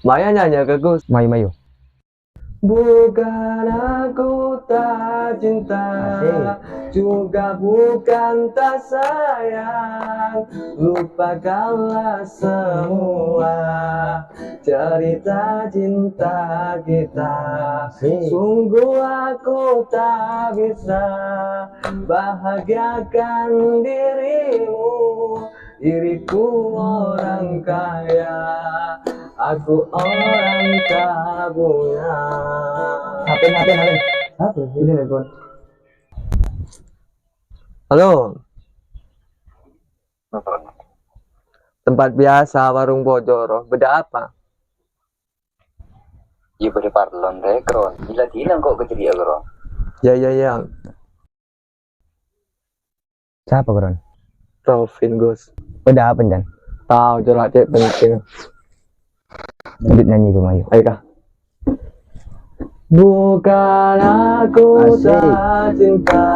Maya nyanyi ke Gus. Mayu. Bukan aku tak cinta, juga bukan tak sayang. Lupakanlah semua cerita cinta kita. Sungguh aku tak bisa bahagiakan diriku orang kaya. Aku orang tak punya. Hapen. Apa ini telepon? Halo. Tempat biasa warung Bojoro. Beda apa? Iya pada parlon deh kron. Gila kok keceria kron. Ya. Siapa Kron? Taufin Gus. Beda apa Jan? Tahu corak cek penting. Lanjut nyanyi ke Mayu. Ayo kah? Bukan aku tak cinta,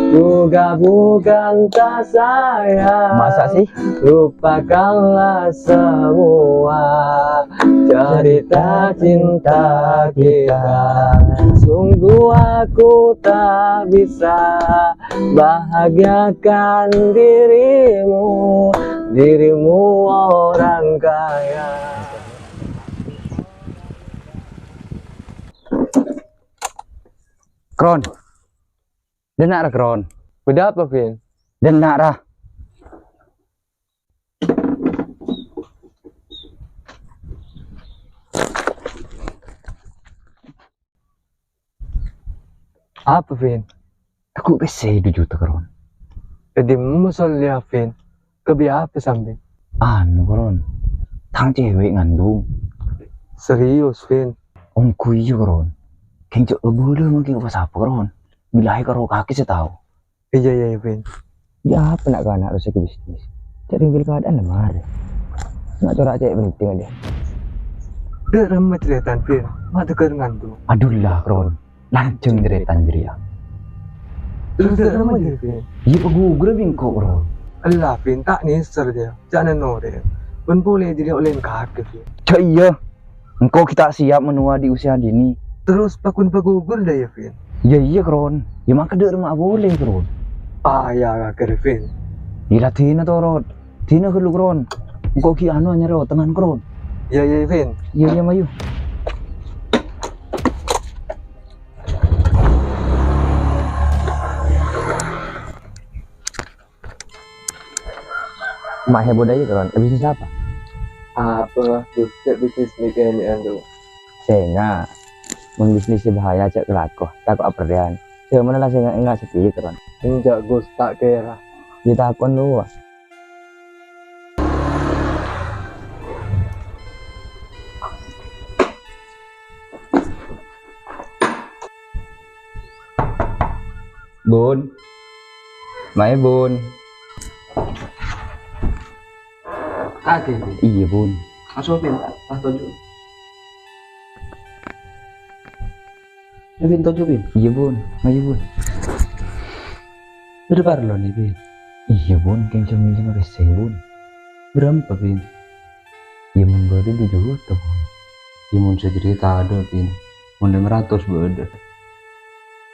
juga bukan tak sayang. Masa sih? Lupakanlah semua cerita cinta kita. Sungguh aku tak bisa bahagiakan dirimu orang kaya. Kron. Denak ra Kron. Beda apa, Vin? Denak ra. Apa, Vin? Aku PC 2 juta Kron. Jadi musul ya, Vin. Kebi apa sambil? Anu Kron. Tang cewek ngandung. Serius, Vin. Om kuyu Kron. Kencok boleh mungkin apa siapa Kron. Bilahi karo kaki saya tahu. Iya, Vin. Ya apa nak kana harus ke bisnis. Cari bil keadaan lemah. Nak corak cek penting aja. Udah ramai cerita, Vin. Mata kerengan tuh. Aduh lah Kron. Lanceng deretan jeria. Terus udah ramai Vin. Iya pegugur bingko Kron. Allah, Vin. Tak niser dia. Jangan nore. Pun boleh jadi oleh kaki, Vin. Cak iya. Engkau kita siap menua di usia dini. Terus pakun pagugur dah ya, Vin. Ya iya Kron. Ya maka dek mak boleh Kron. Ya kere, Vin. Gila tina torot. Tina kelu Kron. Engkau ki anu nyaro tengan Kron. Ya, Vin. Iya Mayu. Mak heboh aja Kron. Bisnis apa? Apa? Bisnis ni kayaknya ando. Saya membisnis bahaya cek kelaku. Takut aperian. Saya mana lah saya enggak sepi Kron. Enggak, Gus. Tak kira. Kita akun lu. Bun. Mai Bun. Kaki, Vin. Iya Bun. Masuk, Vin. Tak tuju. Vin, tuju, Vin. Iya Bun. Mai Bun. Udah parlo nih, Vin. Iya Bun. Kencang sama keseng Bun. Berapa, Vin? Ya mun baru 2 juta Bun. Ya mun secerita ada, Vin. Mun 500 beda.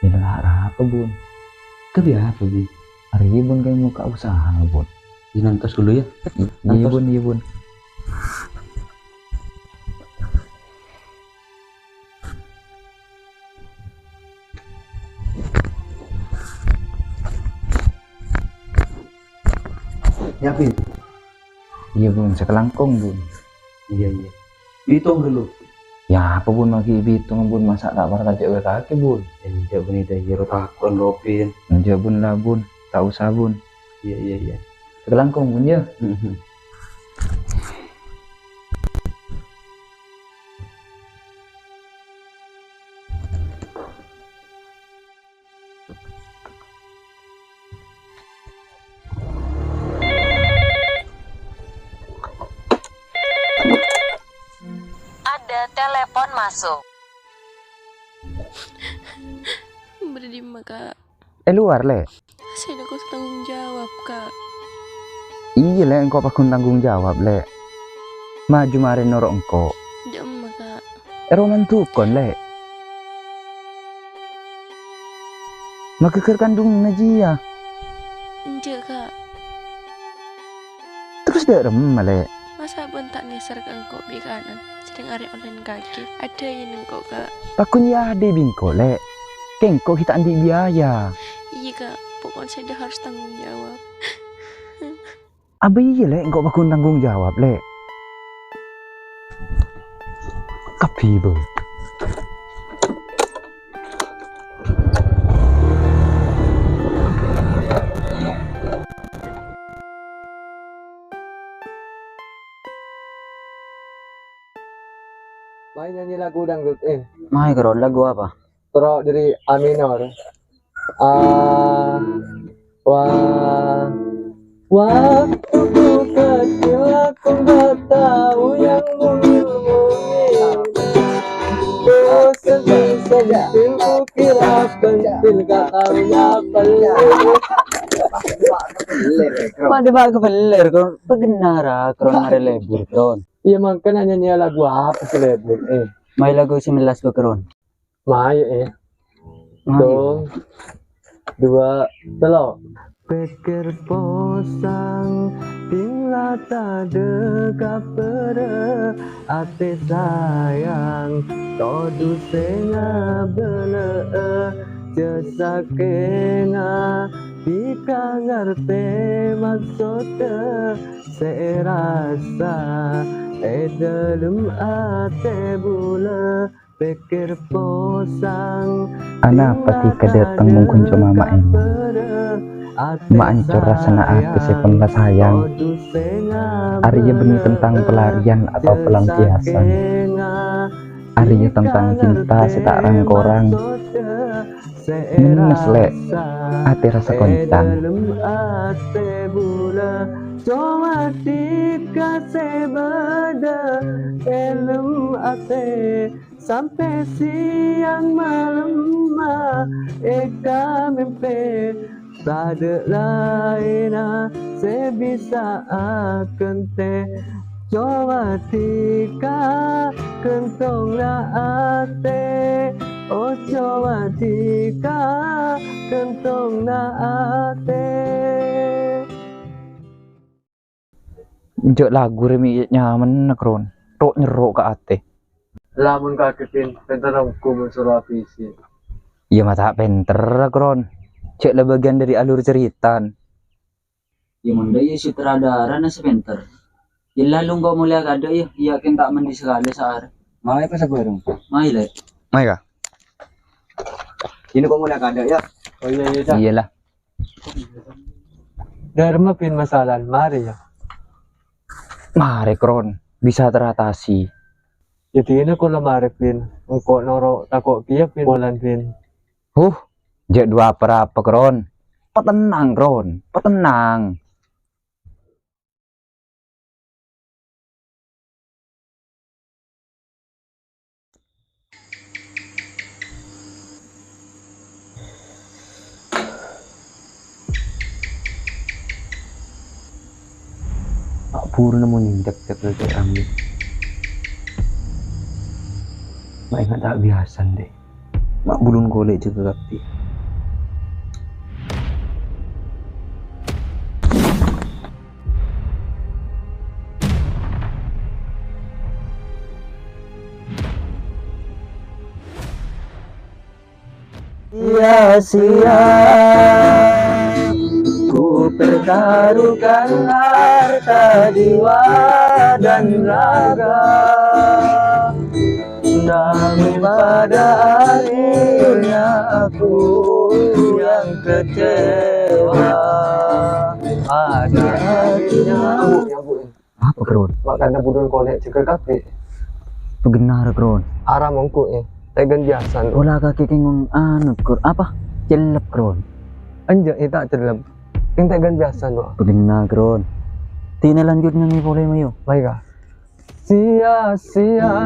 Ya nggak apa Bun. Kebi apa, Vin? Hari ini Bun kayak mau ke usaha Bun. Ya nantos dulu ya. Iya Bun. Ya, Vin. Iya Bun, sekelangkong Bun. Iya. Hitung dulu. Ya apa Bun lagi hitung Bun, masa tak pernah tajak ke kaki Bun. Ya, tidak benih dah jero takon lo, Vin. Enggak Bun lah Bun, tak usah Bun. Iya. Sekelangkong Bun ya. Ada telepon masuk. Berdiri Kak. Luar le. Saya udah tanggung jawab Kak. Iya le, engkau pakun tanggung jawab le. Maju mari norok engkau. Roman tukon le. Makikir kandung Najia. Enggak kak, Terus dia remem le. masa abang tak neser ke engkau bi kanan, sedang arek online kaki. Ada yang engkau kak. Takun ya ade bingko le. Kengko kita andi biaya. Iya kak, pokoknya saya dah harus tanggung jawab. Abi iya le, engkau bakun tanggung jawab le. Kapi boy. Main nyanyi lagu dangdut Mai kron lagu apa? Terus dari A minor. A wah waktuku kecil aku gak tahu yang mungil-mungil. Sentil ku kira pentil gak tahunya pelit. Pada bak kebeler kron. Pegenara kron are lebur kron. Iya makanya nyanyi lagu apa sih lebur Mai lagu 19 ke kron. Mai Dong dua telo pikir posang tinglah tak dekap pere ate sayang todu senga bele jesakena jika ngerti maksudnya serasa dalam ate bula pikir posang Ana pati kadet tanggung cuma mak ini. Mak ancur rasana aku sepon sayang. Arya benih tentang pelarian atau pelampiasan. Arya tentang cinta setak rangkorang. Mesle ati rasa koncang. Cuma dikasih beda elem ate sampai siang malam eka mimpi tak ada lain sebisa akan te coba tika kentong ate oh coba tika kentong ate. Njok lagu remi nyaman kron. Tok nyerok ke ate. Lamun kaketin penterongku mensuruh visi. Iya mata penter kron. Cek lah bagian dari alur ceritan. Ya manda ya sutradara na sepenter. Ya lalu kau mulai kada ya yakin tak mandi sekali saar. Mai pas aku dong. Mai le. Mai kah? Ini kok mulai kada ya? Oh iya iya. Iyalah. Dharma pin masalah mari ya. Mare kron bisa teratasi. Jadi ini kalau mari pin engkau noro takut kia pin bulan pin. Jak dua apa kron. Petenang kron, petenang. Pak Pur nemu nindak cek ambil. Mak ingat tak biasa deh. Mak bulun golek juga tapi. Sia-sia ku pertaruhkan harta jiwa dan raga, namun pada akhirnya aku yang kecewa. Pada akhirnya apa kron? Makanya budun kolek juga kape. Benar kron. Arah mongku tegan biasa. Olah kaki kengung anu kron apa? Celep kron. Anjak tak celep. Yang tegan biasa doa. Benar kron. Tina lanjutnya nih boleh mayo. Baiklah. Sia-sia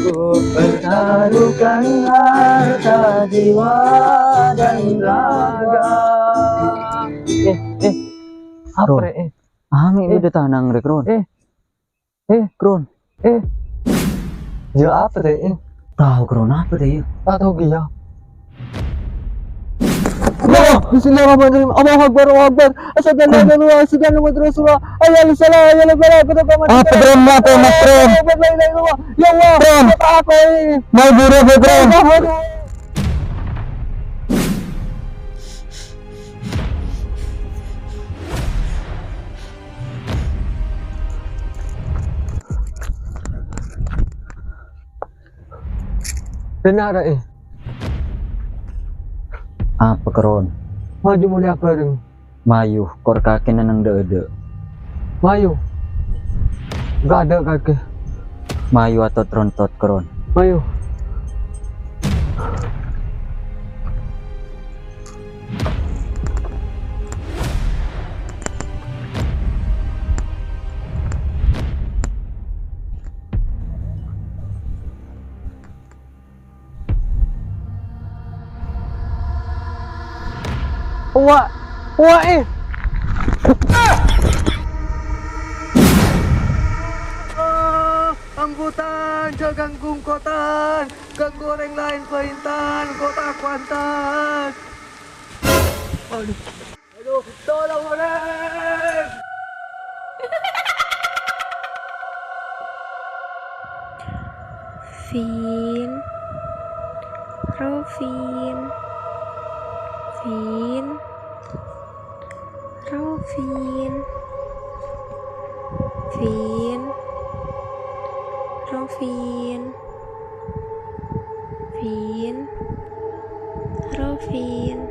ku pertaruhkan harta jiwa dan raga. Apa Ami udah tanang rek kron. Kron. Giờ apa teh? Tahu kron apa teh? Tak tahu dia. Bismillahirrahmanirrahim. Allahu Akbar, Allahu Akbar. Asyhadu an la ilaha illallah, asyhadu anna Muhammadar Rasulullah. Hayya 'alas shalah, hayya 'alal falah. Apa Bram? Apa Mas Bram? Ya Allah. Bram. Apa ini? Mau buru Bram. Benar Apa kron? Maju mulia bareng. Mayu, kor kaki nang dede. Mayu. Gak ada kaki. Mayu atau trontot kron. Mayu. Wah, Angkutan, jaganggung kotan, gang goreng lain peintan, kota Kuantan. Aduh, tolong goreng. Vin, Rovin, Vin, Rovin, Vin, Rovin, Vin, Rovin.